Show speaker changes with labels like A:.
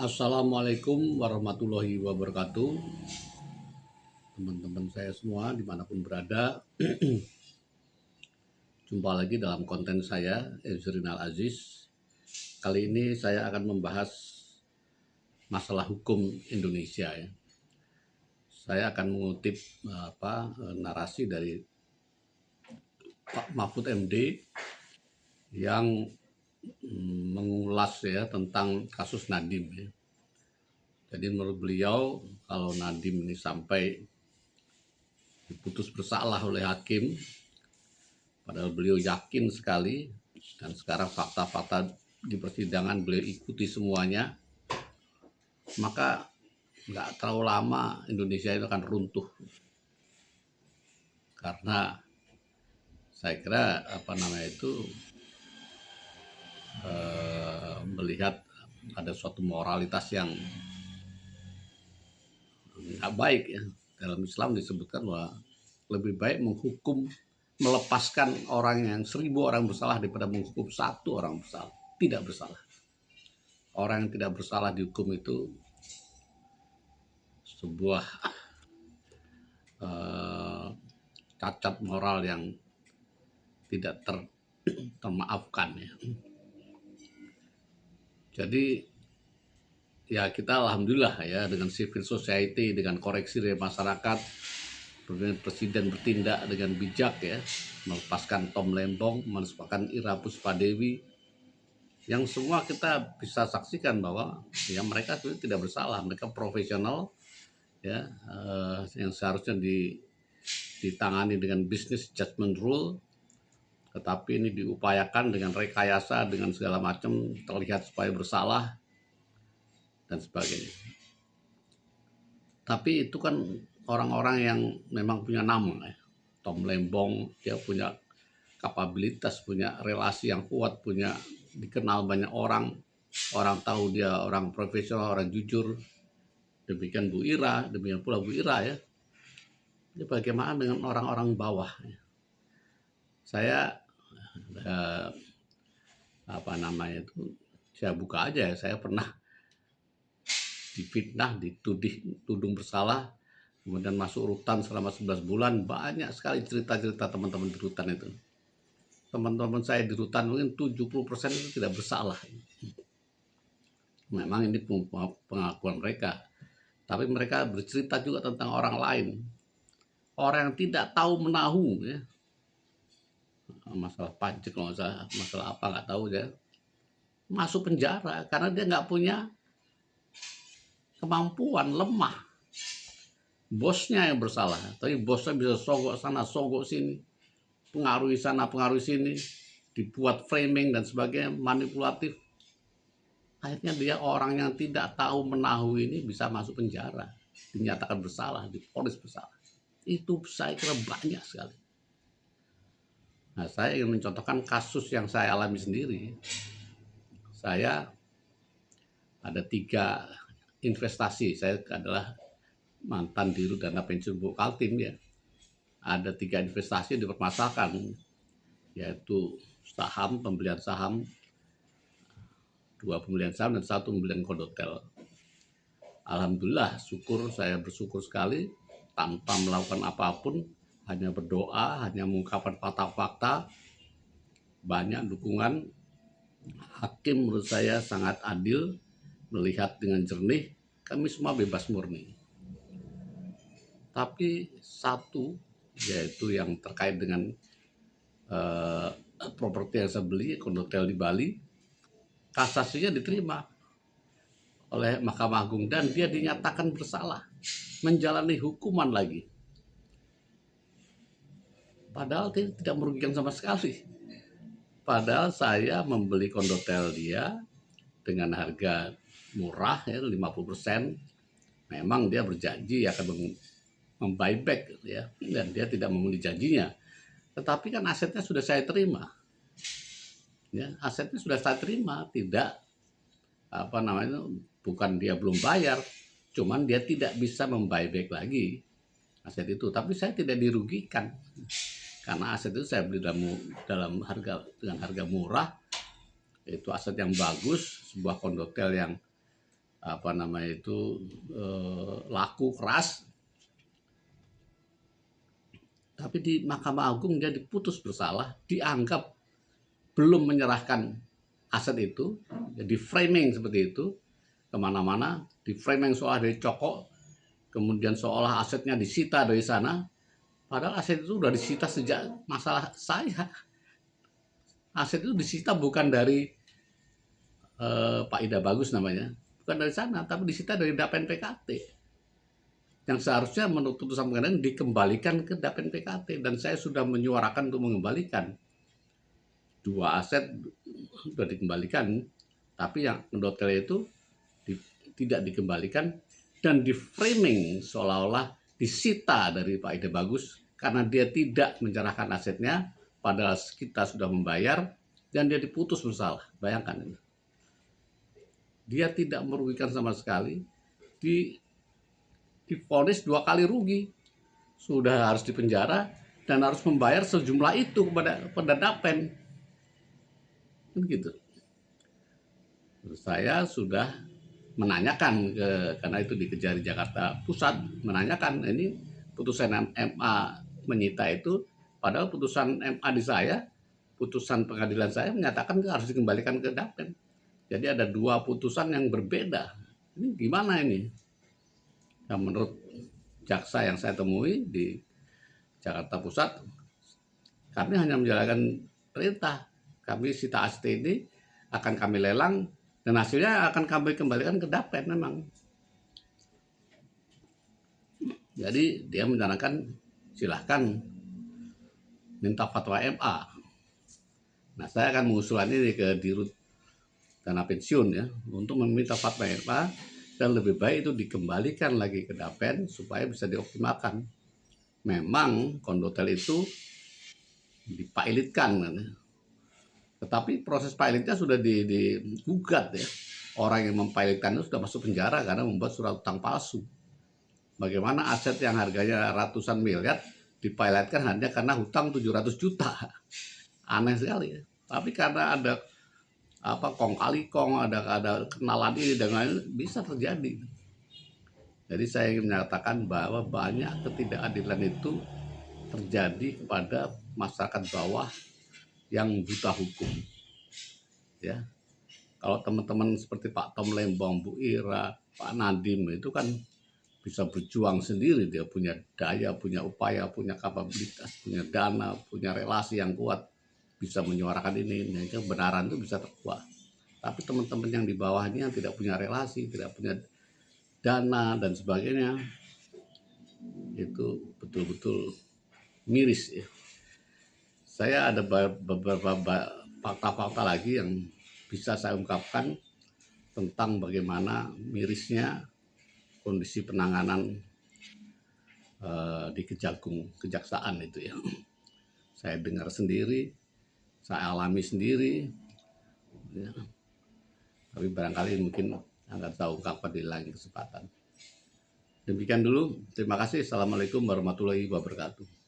A: Assalamualaikum warahmatullahi wabarakatuh. Teman-teman saya semua dimanapun berada, jumpa lagi dalam konten saya, Ezrinal Aziz. Kali ini saya akan membahas masalah hukum Indonesia ya. Saya akan mengutip narasi dari Pak Mahfud MD yang mengulas ya tentang kasus Nadiem ya. Jadi menurut beliau, kalau Nadiem ini sampai diputus bersalah oleh hakim, padahal beliau yakin sekali, dan sekarang fakta-fakta di persidangan beliau ikuti semuanya, maka nggak terlalu lama Indonesia itu akan runtuh. Karena saya kira melihat ada suatu moralitas yang nggak baik ya. Dalam Islam disebutkan bahwa lebih baik menghukum, melepaskan orang yang 1000 orang bersalah daripada menghukum 1 orang bersalah, tidak bersalah. Orang yang tidak bersalah dihukum itu sebuah cacat moral yang tidak termaafkan ya. Jadi ya kita alhamdulillah ya, dengan civil society, dengan koreksi dari masyarakat, Presiden bertindak dengan bijak ya, melepaskan Tom Lembong, melepaskan Ira Puspadewi, yang semua kita bisa saksikan bahwa ya mereka tidak bersalah, mereka profesional ya, yang seharusnya ditangani dengan business judgment rule, tetapi ini diupayakan dengan rekayasa, dengan segala macam, terlihat supaya bersalah dan sebagainya. Tapi itu kan orang-orang yang memang punya nama ya. Tom Lembong, dia punya kapabilitas, punya relasi yang kuat, punya dikenal banyak orang tahu dia orang profesional, orang jujur. Demikian Bu Ira, demikian pula Bu Ira ya. Jadi bagaimana dengan orang-orang bawah ya? Saya saya buka aja ya, saya pernah difitnah, dituding bersalah, kemudian masuk rutan selama 11 bulan. Banyak sekali cerita-cerita teman-teman di rutan itu. Teman-teman saya di rutan mungkin 70% itu tidak bersalah. Memang ini pengakuan mereka, tapi mereka bercerita juga tentang orang lain, orang yang tidak tahu menahu ya, masalah pajak kalau masalah apa nggak tahu ya, masuk penjara karena dia nggak punya kemampuan, lemah. Bosnya yang bersalah, tapi bosnya bisa sogok sana, sogok sini, pengaruhi sana, pengaruhi sini, dibuat framing dan sebagainya, manipulatif. Akhirnya dia orang yang tidak tahu menahu ini bisa masuk penjara, dinyatakan bersalah, divonis bersalah. Itu saya kira banyak sekali. Nah, saya ingin mencontohkan kasus yang saya alami sendiri. Saya ada 3 investasi. Saya adalah mantan Dirut Dana Pensiun Bu Kaltim ya. Ada 3 investasi yang dipermasalahkan, yaitu saham, pembelian saham, 2 pembelian saham dan 1 pembelian kondotel. Alhamdulillah, saya bersyukur sekali, tanpa melakukan apapun, hanya berdoa, hanya mengungkapkan fakta-fakta, banyak dukungan. Hakim menurut saya sangat adil, melihat dengan jernih, kami semua bebas murni. Tapi satu, yaitu yang terkait dengan properti yang saya beli, kondotel di Bali, kasasinya diterima oleh Mahkamah Agung dan dia dinyatakan bersalah, menjalani hukuman lagi. Padahal dia tidak merugikan sama sekali. Padahal saya membeli kondotel dia dengan harga murah ya, 50%. Memang dia berjanji akan membuyback ya, dan dia tidak memenuhi janjinya. Tetapi kan asetnya sudah saya terima. Ya, asetnya sudah saya terima, tidak bukan dia belum bayar, cuman dia tidak bisa membuyback lagi aset itu. Tapi saya tidak dirugikan karena aset itu saya beli dengan harga murah, itu aset yang bagus, sebuah kondotel yang apa namanya itu laku keras, tapi di Mahkamah Agung dia diputus bersalah, dianggap belum menyerahkan aset itu, jadi framing seperti itu kemana-mana, di framing soal dari cokok, kemudian seolah asetnya disita dari sana, padahal aset itu sudah disita sejak masalah saya. Aset itu disita bukan dari Pak Ida Bagus namanya, bukan dari sana, tapi disita dari Dapen PKT. Yang seharusnya menurut putusan pengadilan dikembalikan ke Dapen PKT, dan saya sudah menyuarakan untuk mengembalikan. Dua aset sudah dikembalikan, tapi yang menurut kalian itu tidak dikembalikan dan di framing seolah-olah disita dari Pak Ida Bagus karena dia tidak menyerahkan asetnya, padahal kita sudah membayar dan dia diputus bersalah. Bayangkan ini. Dia tidak merugikan sama sekali, divonis 2 kali rugi, sudah harus dipenjara dan harus membayar sejumlah itu kepada Dapen. Begitu. Saya sudah menanyakan karena itu dikejar di Jakarta Pusat, menanyakan ini putusan MA menyita itu, padahal putusan MA di saya, putusan pengadilan saya menyatakan harus dikembalikan ke Dapen. Jadi ada 2 putusan yang berbeda. Ini gimana ini? Nah, menurut jaksa yang saya temui di Jakarta Pusat, kami hanya menjalankan perintah. Kami sita aset ini akan kami lelang dan hasilnya akan kami kembalikan ke Dapen memang. Jadi dia menyarankan silahkan minta fatwa MA. Nah, saya akan mengusulkan ini ke Dirut Dana Pensiun ya, untuk meminta fatwa MA dan lebih baik itu dikembalikan lagi ke Dapen supaya bisa dioptimalkan. Memang kondotel itu dipailitkan kan, tetapi proses pilotnya sudah digugat ya. Orang yang mempilotkan itu sudah masuk penjara karena membuat surat utang palsu. Bagaimana aset yang harganya ratusan miliar dipilotkan hanya karena hutang 700 juta. Aneh sekali ya. Tapi karena ada kong kali kong, ada kenalan ini dengan bisa terjadi. Jadi saya ingin menyatakan bahwa banyak ketidakadilan itu terjadi kepada masyarakat bawah yang buta hukum. Ya, kalau teman-teman seperti Pak Tom Lembong, Bu Ira, Pak Nadiem itu kan bisa berjuang sendiri, dia punya daya, punya upaya, punya kapabilitas, punya dana, punya relasi yang kuat, bisa menyuarakan ini, kebenaran itu bisa terkuat. Tapi teman-teman yang di bawahnya yang tidak punya relasi, tidak punya dana dan sebagainya, itu betul-betul miris ya. Saya ada beberapa fakta-fakta lagi yang bisa saya ungkapkan tentang bagaimana mirisnya kondisi penanganan di Kejaksaan itu ya. Saya dengar sendiri, saya alami sendiri, ya. Tapi barangkali mungkin akan saya ungkapkan di lain kesempatan. Demikian dulu, terima kasih. Assalamualaikum warahmatullahi wabarakatuh.